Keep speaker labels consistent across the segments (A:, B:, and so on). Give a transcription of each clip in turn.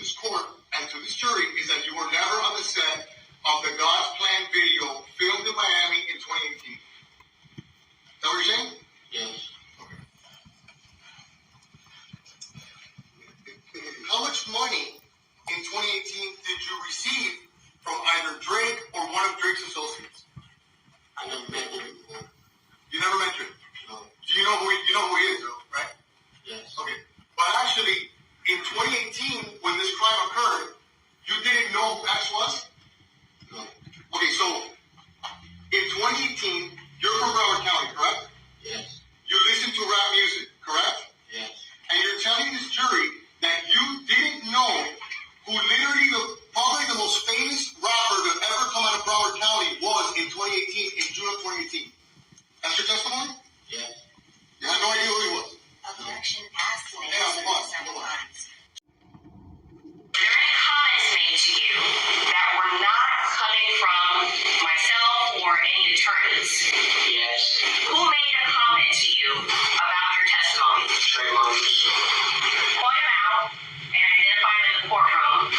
A: this court and to this jury is that you were never on the set of the God's Plan video filmed in Miami in 2018. Is that what you're saying?
B: Yes.
A: Okay. How much money in 2018 did you receive from either Drake or one of Drake's associates?
B: I never met him before.
A: You never met him?
B: No.
A: Do you know who he is, though, right?
B: Yes.
A: Okay. But actually, in 2018, when this crime occurred, you didn't know who X was?
B: No.
A: Okay, so in 2018, you're from Broward County, correct?
B: Yes.
A: You listen to rap music, correct?
B: Yes.
A: And you're telling this jury that you didn't know who literally probably the most famous rapper to ever come out of Broward County was in 2018, in June of 2018. That's your testimony?
B: Yes.
A: You had no idea who he was?
C: Objection asked and
A: Hang on,
C: answered
A: hold on,
C: several
A: hold on.
C: times. Were there any comments made to you that were not coming from myself or any attorneys?
B: Yes.
C: Who made a comment to you about your testimony?
B: Trayvon.
C: Point them out and identify them in the courtroom.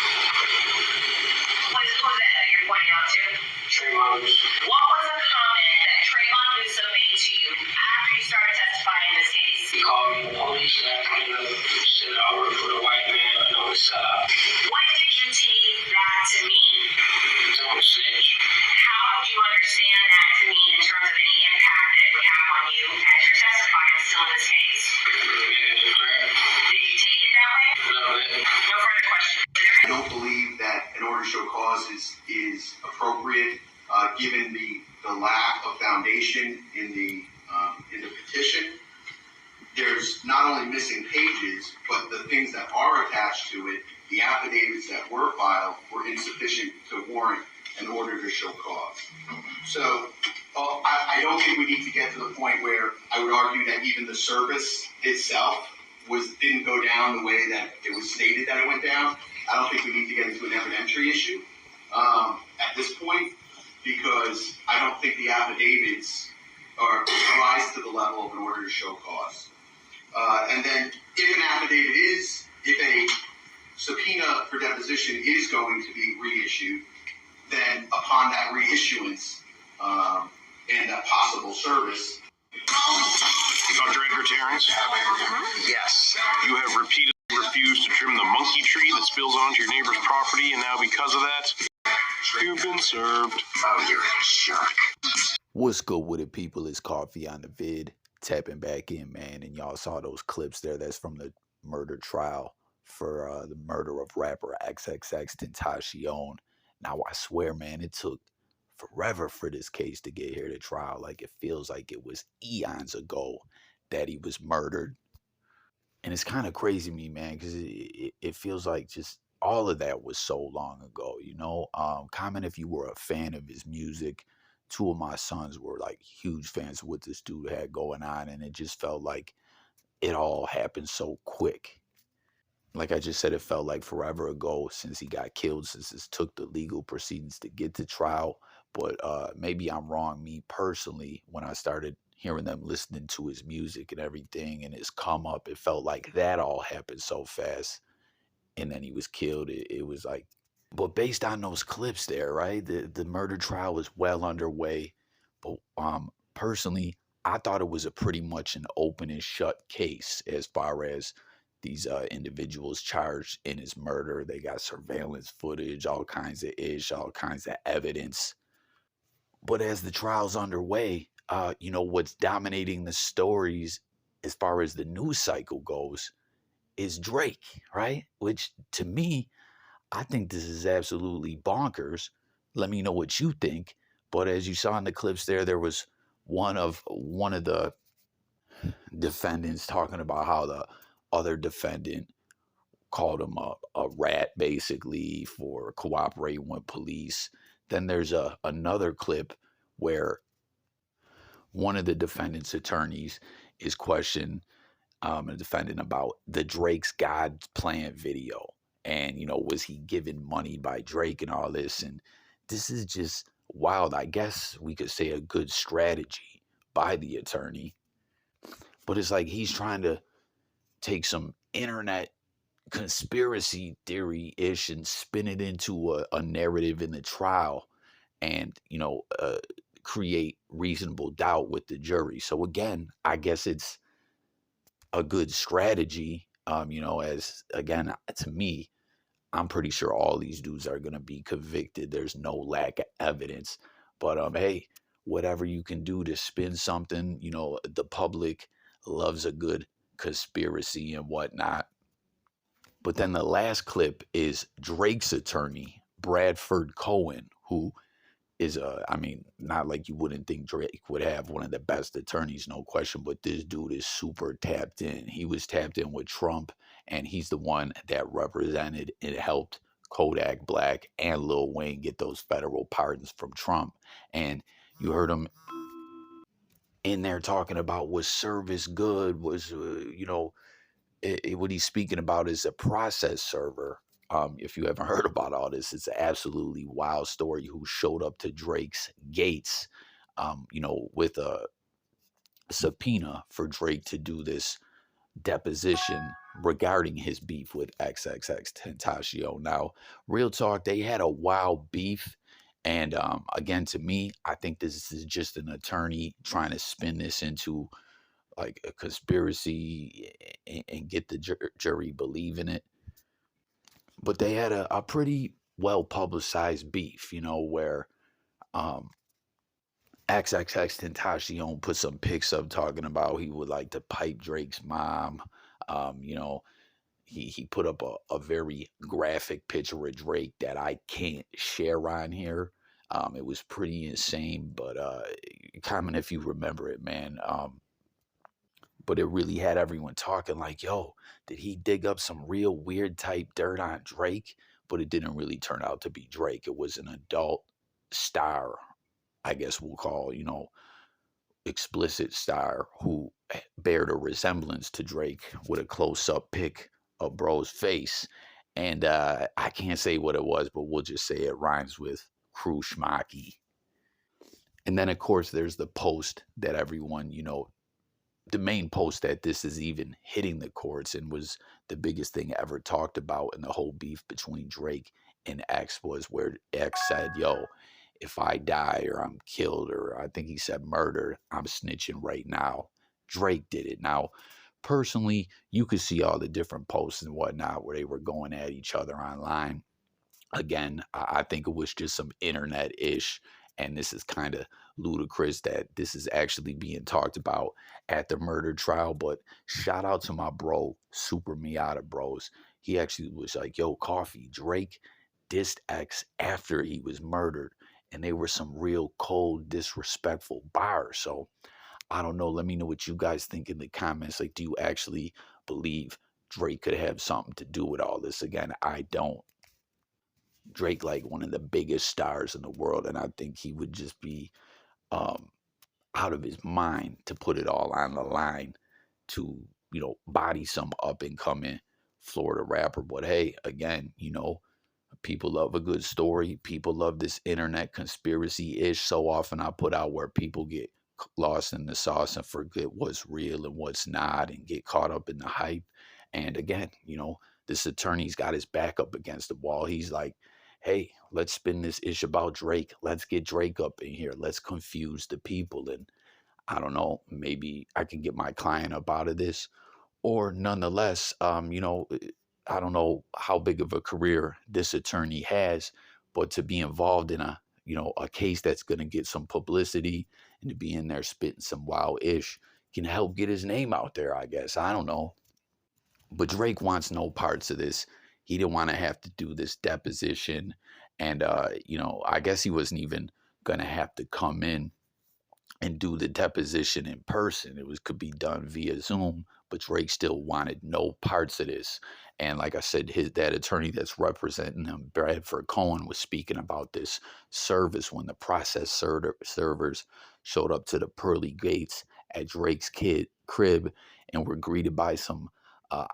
C: Who is that you're pointing out to?
B: Trayvon.
C: What was a comment that Trayvon Newsom made to you after you started testifying in this case?
B: He called me the police and asked me to sit I work for the white man on the side.
C: What did you take that to mean?
B: Don't snitch.
C: How did you understand that to mean in terms of any impact that it would have on you as you're testifying still in this case? Did you take it that way?
B: No,
C: No further questions.
A: I don't believe that an order to show cause is appropriate, given the lack of foundation in the petition. There's not only missing pages, but the things that are attached to it, the affidavits that were filed, were insufficient to warrant an order to show cause. So I don't think we need to get to the point where I would argue that even the service itself didn't go down the way that it was stated that it went down. I don't think we need to get into an evidentiary issue at this point, because I don't think the affidavits rise to the level of an order to show cause. And then if a subpoena for deposition is going to be reissued, then upon that reissuance and that possible service.
D: Dr. Edgar Terrence?
A: Yes.
D: You have repeatedly refused to trim the monkey tree that spills onto your neighbor's property, and now because of that, you've been served.
A: Oh, you're a jerk.
E: What's good with it, people? It's Coffee on the vid. Tapping back in, man. And y'all saw those clips there. That's from the murder trial for the murder of rapper Xxxtentacion. Now, I swear, man, it took forever for this case to get here to trial. Like, it feels like it was eons ago that he was murdered. And it's kind of crazy to me, man, because it feels like just all of that was so long ago, you know? Comment if you were a fan of his music. Two of my sons were like huge fans of what this dude had going on, and it just felt like it all happened so quick. Like I just said, it felt like forever ago since he got killed, since it took the legal proceedings to get to trial. But maybe I'm wrong. Me personally, when I started hearing them listening to his music and everything and his come up, it felt like that all happened so fast. And then he was killed. It was like, but based on those clips there, right, the murder trial was well underway. But personally, I thought it was a pretty much an open and shut case as far as these individuals charged in his murder. They got surveillance footage, all kinds of all kinds of evidence. But as the trial's underway, you know, what's dominating the stories as far as the news cycle goes is Drake, right? Which to me, I think this is absolutely bonkers. Let me know what you think. But as you saw in the clips there was one of the defendants talking about how the other defendant called him a rat, basically, for cooperating with police. Then there's another clip where one of the defendant's attorneys is questioning a defendant about the Drake's God Plan video. And, you know, was he given money by Drake and all this? And this is just wild. I guess we could say a good strategy by the attorney. But it's like he's trying to take some internet conspiracy theory-ish and spin it into a narrative in the trial and, create reasonable doubt with the jury. So again, I guess it's a good strategy. As again, to me, I'm pretty sure all these dudes are gonna be convicted. There's no lack of evidence. But hey, whatever you can do to spin something, the public loves a good conspiracy and whatnot. But then the last clip is Drake's attorney, Bradford Cohen, who is I mean, not like you wouldn't think Drake would have one of the best attorneys, no question, but this dude is super tapped in. He was tapped in with Trump, and he's the one that represented and helped Kodak Black and Lil Wayne get those federal pardons from Trump. And you heard him in there talking about was service good, was, what he's speaking about is a process server. If you haven't heard about all this, it's an absolutely wild story. Who showed up to Drake's gates, with a subpoena for Drake to do this deposition regarding his beef with Xxxtentacion. Now, real talk, they had a wild beef. And again, to me, I think this is just an attorney trying to spin this into like a conspiracy and get the jury believing it. But they had a pretty well publicized beef, where um, Xxxtentacion put some pics up talking about he would like to pipe Drake's mom. Um, you know, he put up a very graphic picture of Drake that I can't share on here. It was pretty insane, but comment if you remember it, man. But it really had everyone talking like, yo, did he dig up some real weird type dirt on Drake? But it didn't really turn out to be Drake. It was an adult star, I guess we'll call, explicit star who bared a resemblance to Drake with a close up pic of bro's face. And I can't say what it was, but we'll just say it rhymes with Crew Schmacky. And then, of course, there's the post that everyone, the main post that this is even hitting the courts and was the biggest thing ever talked about in the whole beef between Drake and X was where X said, yo, if I die or I'm killed, or I think he said murdered, I'm snitching right now. Drake did it. Now, personally, you could see all the different posts and whatnot where they were going at each other online. Again, I think it was just some internet-ish, and this is kind of ludicrous that this is actually being talked about at the murder trial. But shout out to my bro, Super Miata Bros. He actually was like, yo, Coffee, Drake dissed X after he was murdered, and they were some real cold, disrespectful bars. So I don't know. Let me know what you guys think in the comments. Like, do you actually believe Drake could have something to do with all this? Again, I don't. Drake like one of the biggest stars in the world, and I think he would just be um, out of his mind to put it all on the line to body some up and coming Florida rapper. But hey, again, people love a good story. People love this internet conspiracy ish. So often I put out where people get lost in the sauce and forget what's real and what's not, and get caught up in the hype. And again, this attorney's got his back up against the wall. He's like, hey, let's spin this ish about Drake. Let's get Drake up in here. Let's confuse the people. And I don't know, maybe I can get my client up out of this. Or nonetheless, I don't know how big of a career this attorney has, but to be involved in a case that's going to get some publicity and to be in there spitting some wild ish can help get his name out there, I guess. I don't know. But Drake wants no parts of this. He didn't want to have to do this deposition. And, I guess he wasn't even going to have to come in and do the deposition in person. Could be done via Zoom, but Drake still wanted no parts of this. And like I said, that attorney that's representing him, Bradford Cohen, was speaking about this service when the process servers showed up to the pearly gates at Drake's crib and were greeted by some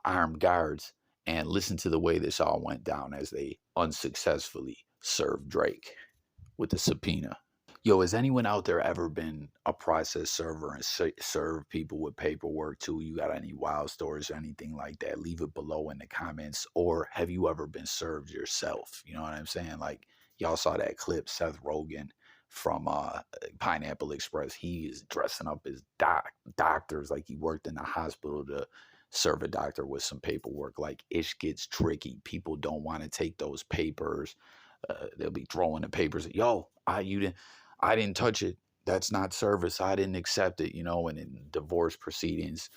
E: armed guards. And listen to the way this all went down as they unsuccessfully served Drake with the subpoena. Yo, has anyone out there ever been a process server and serve people with paperwork too? You got any wild stories or anything like that? Leave it below in the comments. Or have you ever been served yourself? You know what I'm saying? Like y'all saw that clip, Seth Rogen from Pineapple Express. He is dressing up as doctors like he worked in a hospital to serve a doctor with some paperwork. Like ish gets tricky. People don't want to take those papers. They'll be throwing the papers. Yo, I didn't touch it. That's not service. I didn't accept it, you know. And in divorce proceedings,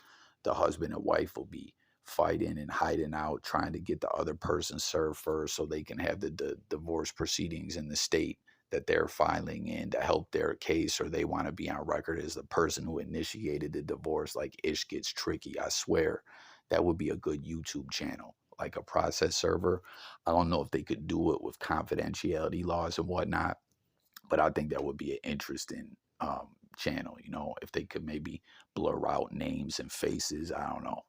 E: the husband and wife will be fighting and hiding out, trying to get the other person served first so they can have the divorce proceedings in the state that they're filing in to help their case, or they want to be on record as the person who initiated the divorce. Like ish gets tricky. I swear that would be a good YouTube channel, like a process server. I don't know if they could do it with confidentiality laws and whatnot, but I think that would be an interesting channel, you know, if they could maybe blur out names and faces. I don't know.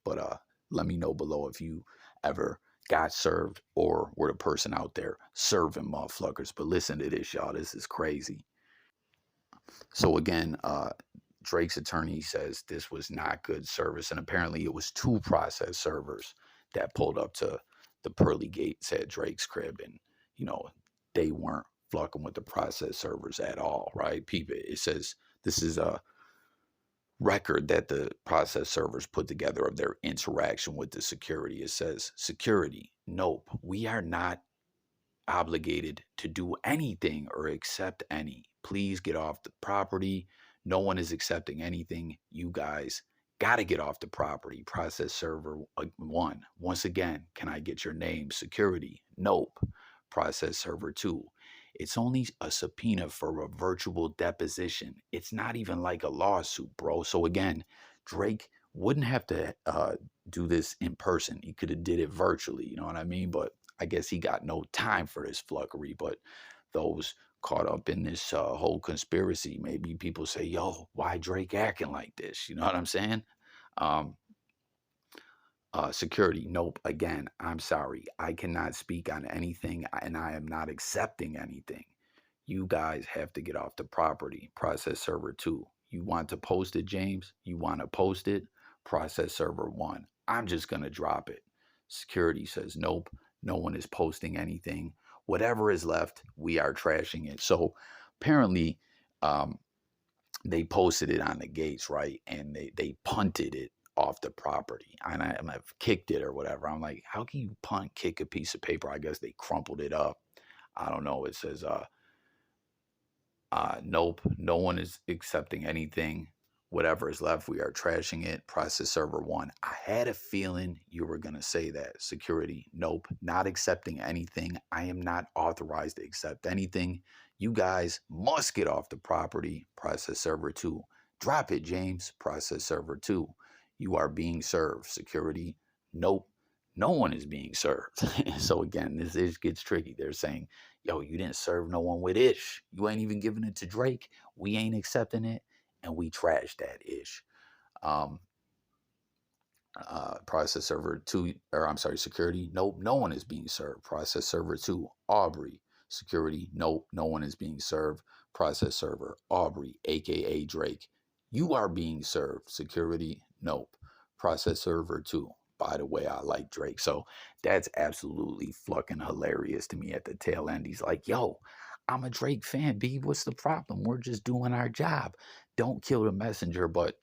E: But let me know below if you ever got served or were the person out there serving motherfuckers. But listen to this, y'all. This is crazy. So again, Drake's attorney says this was not good service, and apparently it was two process servers that pulled up to the pearly gates at Drake's crib, and you know they weren't fucking with the process servers at all, right? Peep it. It says this is a record that the process servers put together of their interaction with the security. It says, security, nope, we are not obligated to do anything or accept any. Please get off the property. No one is accepting anything. You guys got to get off the property. Process server 1. Once again, can I get your name? Security, nope. Process server 2. It's only a subpoena for a virtual deposition. It's not even like a lawsuit, bro. So again, Drake wouldn't have to do this in person. He could have did it virtually, you know what I mean? But I guess he got no time for this fluggery. But those caught up in this whole conspiracy, maybe people say, yo, why Drake acting like this? You know what I'm saying? Security, nope. Again, I'm sorry. I cannot speak on anything, and I am not accepting anything. You guys have to get off the property. Process server 2. You want to post it, James? You want to post it? Process server 1. I'm just going to drop it. Security says, nope, no one is posting anything. Whatever is left, we are trashing it. So apparently, they posted it on the gates, right? And they punted it off the property, and I've kicked it or whatever. I'm like, how can you kick a piece of paper? I guess they crumpled it up. I don't know. It says, nope, no one is accepting anything. Whatever is left, we are trashing it. Process server 1. I had a feeling you were going to say that. Security, nope, not accepting anything. I am not authorized to accept anything. You guys must get off the property. Process server 2. Drop it, James. Process server 2. You are being served. Security, nope, no one is being served. So again, this ish gets tricky. They're saying, yo, you didn't serve no one with ish. You ain't even giving it to Drake. We ain't accepting it, and we trashed that ish. Process server 2, or I'm sorry, security, nope, no one is being served. Process server 2, Aubrey. Security, nope, no one is being served. Process server, Aubrey, aka Drake. You are being served. Security, nope. Process server 2. By the way, I like Drake. So that's absolutely fucking hilarious to me at the tail end. He's like, yo, I'm a Drake fan, B. What's the problem? We're just doing our job. Don't kill the messenger. But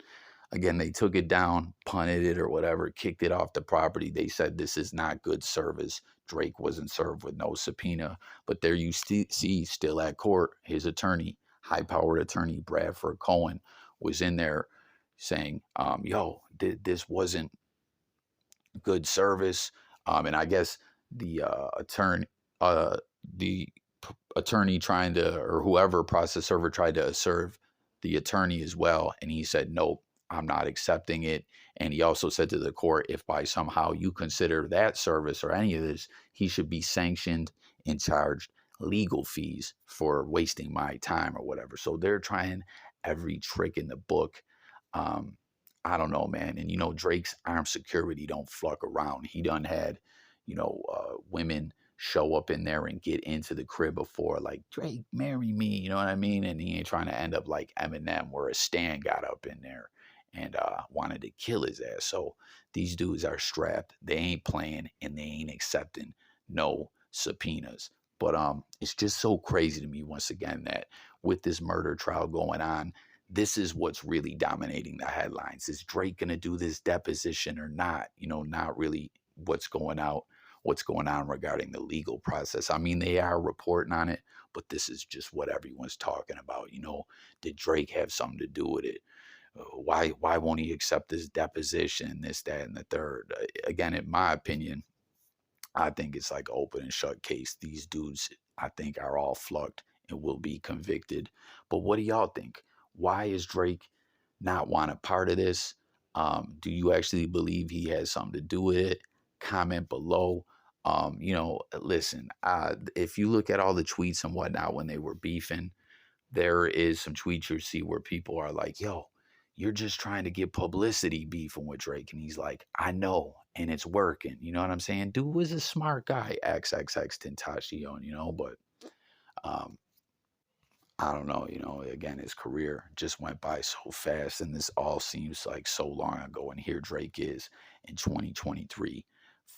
E: again, they took it down, punted it or whatever, kicked it off the property. They said this is not good service. Drake wasn't served with no subpoena. But there you see, still at court, his attorney, high-powered attorney Bradford Cohen, was in there saying, yo, this wasn't good service. And I guess the attorney trying to, or whoever, process server, tried to serve the attorney as well. And he said, nope, I'm not accepting it. And he also said to the court, if by somehow you consider that service or any of this, he should be sanctioned and charged legal fees for wasting my time or whatever. So they're trying every trick in the book. I don't know, man. And, you know, Drake's armed security don't fuck around. He done had, you know, women show up in there and get into the crib before, like, Drake, marry me, you know what I mean? And he ain't trying to end up like Eminem, where a Stan got up in there and wanted to kill his ass. So these dudes are strapped. They ain't playing and they ain't accepting no subpoenas. But it's just so crazy to me, once again, that with this murder trial going on, this is what's really dominating the headlines. Is Drake gonna do this deposition or not? You know, not really what's going on regarding the legal process. I mean, they are reporting on it, but this is just what everyone's talking about. You know, did Drake have something to do with it? Why won't he accept this deposition? This, that, and the third. Again, in my opinion, I think it's like an open and shut case. These dudes, I think, are all flucked and will be convicted. But what do y'all think? Why is Drake not want a part of this? Do you actually believe he has something to do with it? Comment below. You know, listen, if you look at all the tweets and whatnot when they were beefing, there is some tweets you see where people are like, yo, you're just trying to get publicity beefing with Drake. And he's like, I know, and it's working. You know what I'm saying? Dude was a smart guy, Xxxtentacion, you know, but um, I don't know, you know, again, his career just went by so fast, and this all seems like so long ago. And here Drake is in 2023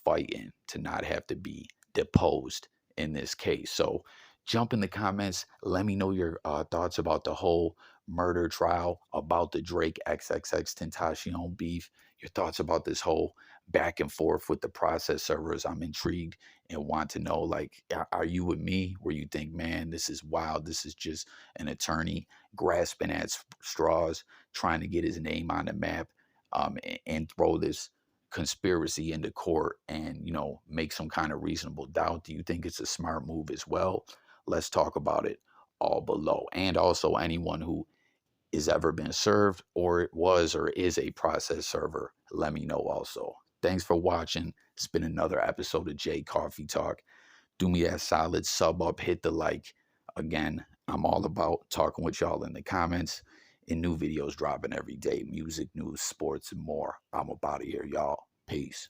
E: fighting to not have to be deposed in this case. So jump in the comments. Let me know your thoughts about the whole murder trial, about the Drake Xxxtentacion beef, your thoughts about this whole back and forth with the process servers. I'm intrigued and want to know, like, are you with me where you think, man, this is wild? This is just an attorney grasping at straws, trying to get his name on the map, and throw this conspiracy into court and, you know, make some kind of reasonable doubt? Do you think it's a smart move as well? Let's talk about it all below. And also, anyone who is ever been served or was or is a process server, let me know also. Thanks for watching. It's been another episode of J Coffee Talk. Do me that solid, sub up, hit the like. Again, I'm all about talking with y'all in the comments, and new videos dropping every day. Music, news, sports, and more. I'm about to hear y'all. Peace.